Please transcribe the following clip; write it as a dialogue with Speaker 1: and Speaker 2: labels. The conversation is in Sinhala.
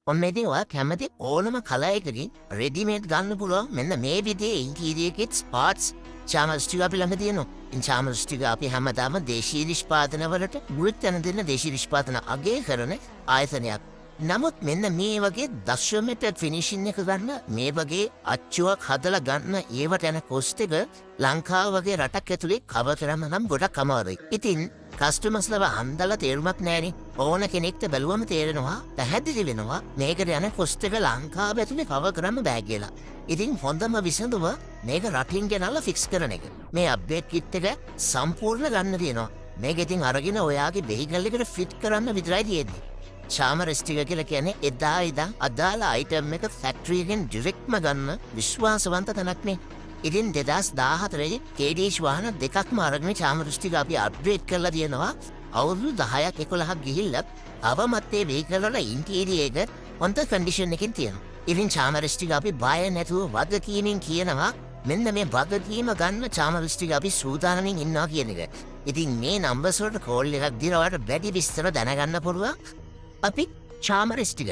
Speaker 1: ඔන්න ඉතින් ඔයා කැමති ඕනම කලයකකින් රෙඩිමේඩ් ගන්න පුළුවන් මෙන්න මේ විදිහේ ඉන්ටීරියර් කිට්ස් පාර්ට්ස් චාමර්ස් ටික අපි ළඟ තියෙනවා. ඉතින් චාමර්ස් ටික අපි හැමදාම දේශීය නිෂ්පාදනවලට ගුරුත්වය දෙන දේශීය නිෂ්පාදන අගය කරන ආයතනයක්. නමුත් මෙන්න මේ වගේ දශමෙට ෆිනිෂින් එක ගන්න මේ වගේ අච්චුවක් හදලා ගන්න ඒවට යන කොස්ට් එක ලංකාව වගේ රටක් ඇතුලේ කවර් කරන්න නම් ගොඩක් අමාරුයි. ඉතින් කස්ටමර්ස්ලව අන්දලා තේරුමක් නැහැනේ. ඕන කෙනෙක්ට බැලුවම තේරෙනවා පැහැදිලි වෙනවා මේකට යන කොස්ට් එක ලංකාව ඇතුලේ කවර් කරන්න බෑ කියලා. ඉතින් හොඳම විසඳුම මේක රටින් ගෙනල්ලා ෆික්ස් කරන එක. මේ අප්ඩේට් කිට් එක සම්පූර්ණ ගන්න තියෙනවා. මේක ඉතින් අරගෙන ඔයාගේ වෙහිකල් එකට ෆිට කරන්න විතරයි තියෙන්නේ. චාමර්ස් ටික කියලා කියන්නේ එදා ඉඳන් අදාළ අයිටම් එක ෆැක්ටරි එකෙන් ඩිරෙක්ට්ම ගන්න විශ්වාසවන්ත තැනක්නේ. ඉතින් 2014 KDH වාහන දෙකක්ම අරගෙන චාමර්ස් ටික අපි අප්ග්‍රේඩ් කරලා තියෙනවා. අවුරුදු 10ක් 11ක් ගිහිල්ලත් අවමත් ඒ වෙහිකල් වල ඉන්ටීරියර් එක හොඳ කන්ඩිෂන් එකකින් තියෙනවා. ඉතින් චාමර්ස් ටික අපි බය නැතුව වගකීමෙන් කියනවා මෙන්න මේ වගකීම ගන්න චාමර්ස් ටික අපි සූදානමින් ඉන්නවා කියන එක. ඉතින් මේ නම්බර්ස් වලට කෝල් එකක් දීලා ඔයාලට වැඩි විස්තර දැනගන්න පුළුවන්. අපි චාමර්ස් ටික